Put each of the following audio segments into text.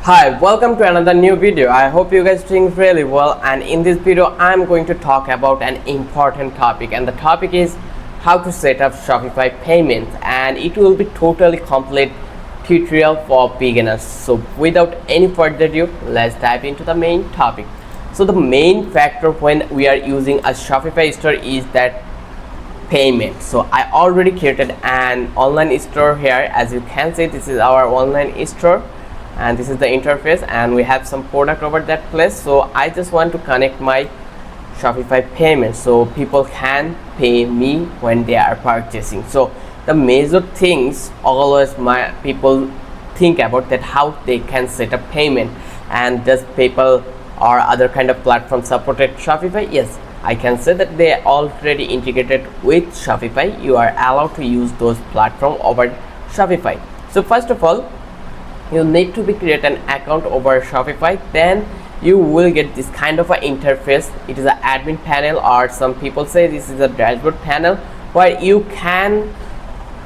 Hi, welcome to another new video. I hope you guys doing really well, and in this video I'm going to talk about an important topic, and the topic is how to set up Shopify payments, and it will be totally complete tutorial for beginners. So without any further ado, let's dive into the main topic. So the main factor when we are using a Shopify store is that payment. So I already created an online store here. As you can see, this is our online store and this is the interface, and we have some product over that place. So I just want to connect my Shopify payments so people can pay me when they are purchasing. So the major things always my people think about that how they can set up payment, and does PayPal or other kind of platform supported Shopify? Yes, I can say that they are already integrated with Shopify. You are allowed to use those platform over Shopify. So first of all, you need to create an account over Shopify. Then you will get this kind of an interface. It is an admin panel, or some people say this is a dashboard panel, where you can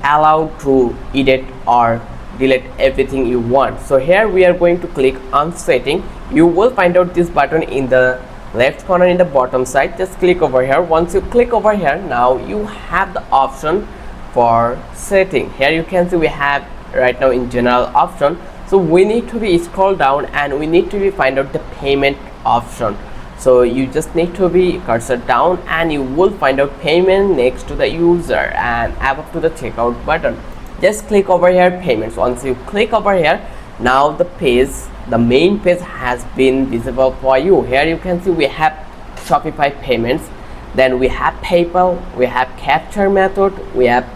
allow to edit or delete everything you want. So here we are going to click on setting. You will find out this button in the left corner in the bottom side. Just click over here. Once you click over here, now you have the option for setting. Here you can see we have right now in general option. So we need to be scroll down and we need to be find out the payment option. So you just need to be cursor down and you will find out payment next to the user and above to the checkout button. Just click over here payments. Once you click over here, now the main page has been visible for you. Here you can see we have Shopify payments, then we have PayPal, we have capture method, we have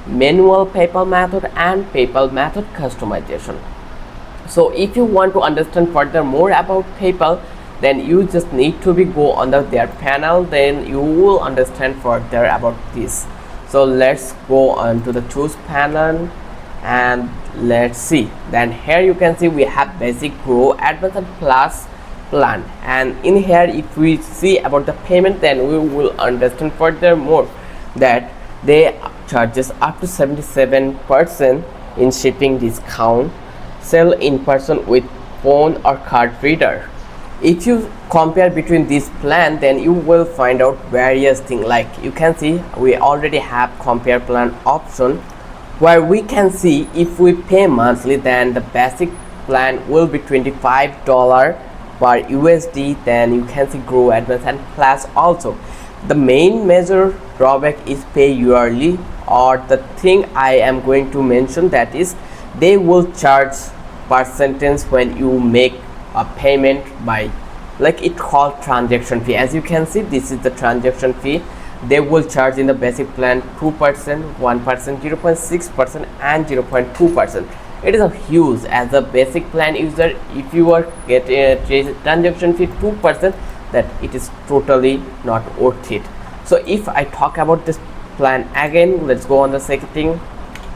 manual PayPal method, and PayPal method customization. So if you want to understand further more about PayPal, then you just need to go under their panel, then you will understand further about this. So let's go on to the choose panel and let's see. Then here you can see we have basic, pro, advanced, and plus plan, and in here if we see about the payment, then we will understand further more that they charges up to 77% in shipping discount, sell in person with phone or card reader. If you compare between this plan, then you will find out various things. Like you can see we already have compare plan option, where we can see if we pay monthly, then the basic plan will be $25 per USD. Then you can see grow, advanced, and plus also. The main major drawback is pay yearly, or the thing I am going to mention, that is they will charge percentage when you make a payment by, like it called transaction fee. As you can see, this is the transaction fee. They will charge in the basic plan 2%, 1%, 0.6%, and 0.2%. It is a huge. As a basic plan user, if you are getting a transaction fee 2%, that it is totally not worth it. So if I talk about this plan again, let's go on the setting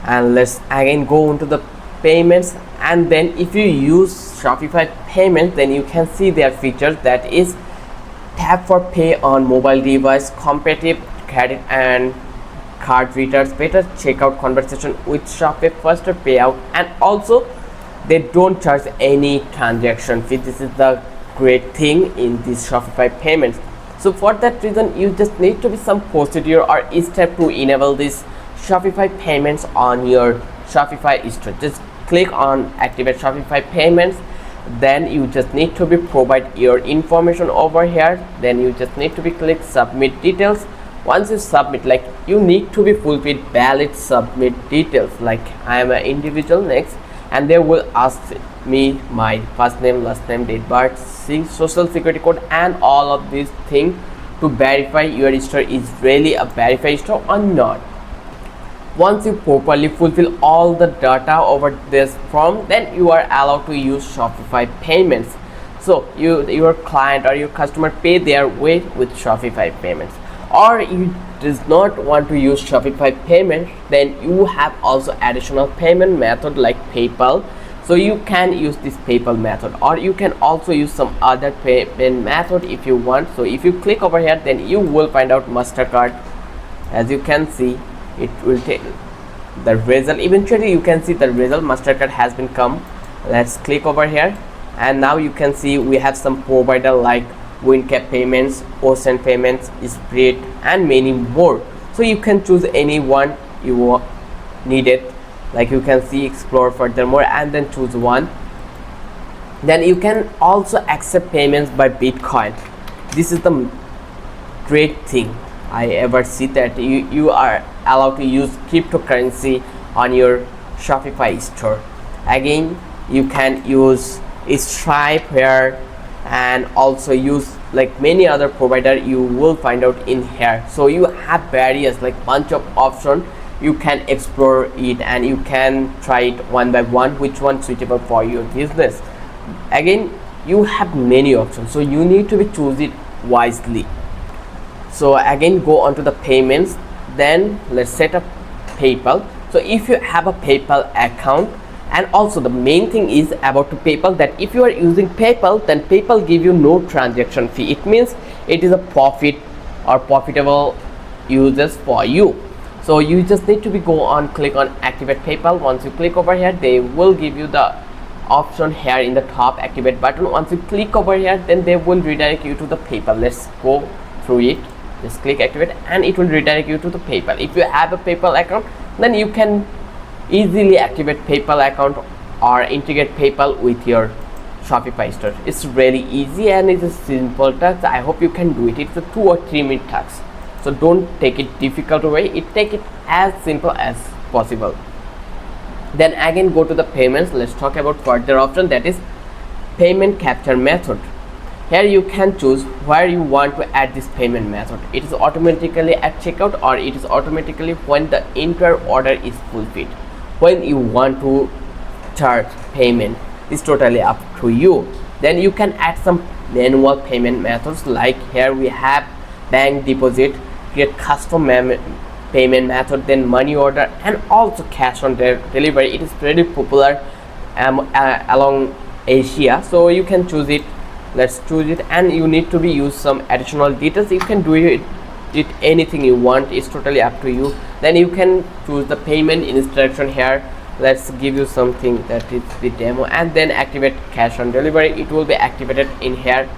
and let's again go into the payments, and then if you use Shopify payments, then you can see their features, that is tap for pay on mobile device, competitive credit and card readers, better checkout conversation with Shopify, faster payout, and also they don't charge any transaction fee. This is the great thing in this Shopify payments. So for that reason, you just need to be some procedure or step to enable this Shopify payments on your Shopify store. Just click on activate Shopify payments, then you just need to be provide your information over here. Then you just need to be click submit details. Once you submit, like you need to be fulfill valid submit details, like I am an individual next, and they will ask me my first name, last name, date birth, social security code, and all of these things to verify your store is really a verified store or not. Once you properly fulfill all the data over this form, then you are allowed to use Shopify payments. So your client or your customer pay their way with Shopify payments. Or you does not want to use Shopify payment, then you have also additional payment method like PayPal. So you can use this PayPal method, or you can also use some other payment method if you want. So if you click over here, then you will find out MasterCard. As you can see, it will take the result. Eventually you can see the result. MasterCard has been come Let's click over here, and now you can see we have some provider like WinCap Payments, Ocean Payments, Spirit, and many more. So you can choose any one you needed. Like you can see explore furthermore and then choose one. Then you can also accept payments by Bitcoin. This is the great thing I ever see, that you are allowed to use cryptocurrency on your Shopify store. Again, you can use Stripe here, and also use like many other provider you will find out in here. So you have various like bunch of options. You can explore it and you can try it one by one, which one suitable for your business. Again, you have many options, so you need to be choose it wisely. So again, go on to the payments. Then let's set up PayPal. So if you have a PayPal account, and also the main thing is about PayPal, that if you are using PayPal, then PayPal give you no transaction fee. It means it is a profit or profitable uses for you. So you just need to be go on, click on activate PayPal. Once you click over here, they will give you the option here in the top, activate button. Once you click over here, then they will redirect you to the PayPal. Let's go through it. Just click activate and it will redirect you to the PayPal. If you have a PayPal account, then you can easily activate PayPal account or integrate PayPal with your Shopify store. It's really easy and it's a simple task. I hope you can do it. It's a 2 or 3 minute task. So don't take it difficult way. Take it as simple as possible. Then again, go to the payments. Let's talk about further option, that is payment capture method. Here you can choose where you want to add this payment method. It is automatically at checkout, or it is automatically when the entire order is fulfilled. When you want to charge payment, is totally up to you. Then you can add some manual payment methods, like here we have bank deposit, create custom payment method, then money order, and also cash on delivery. It is very popular along Asia, so you can choose it. Let's choose it, and you need to be use some additional details. You can do it anything you want. It's totally up to you. Then you can choose the payment instruction here. Let's give you something that is the demo, and then activate cash on delivery. It will be activated in here.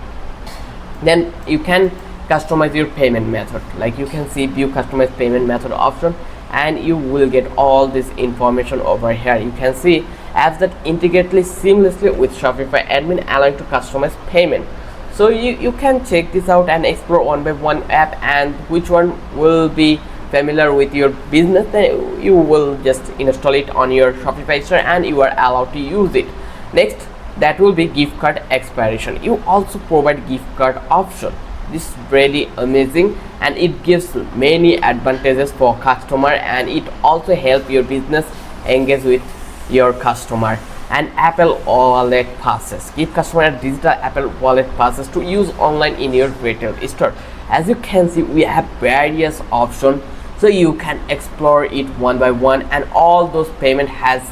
Then you can customize your payment method. Like you can see view customized payment method option, and you will get all this information over here. You can see apps that integrate seamlessly with Shopify admin, allowing to customize payment. So you can check this out and explore one by one app, and which one will be familiar with your business, then you will just install it on your Shopify store and you are allowed to use it. Next, that will be gift card expiration. You also provide gift card option. This is really amazing, and it gives many advantages for customer, and it also help your business engage with your customer. And Apple Wallet passes, give customer digital Apple Wallet passes to use online in your retail store. As you can see, we have various options, so you can explore it one by one, and all those payment has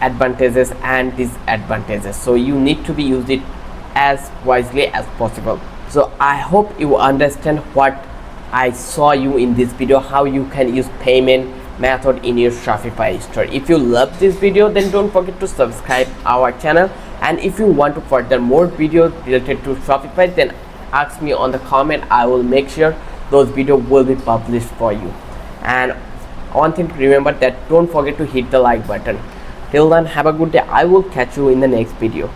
advantages and disadvantages, so you need to be use it as wisely as possible. So I hope you understand what I saw you in this video, how you can use payment method in your Shopify store. If you love this video, then don't forget to subscribe our channel, and if you want to further more videos related to Shopify, then ask me on the comment. I will make sure those videos will be published for you. And one thing to remember, that don't forget to hit the like button. Till then, have a good day. I will catch you in the next video.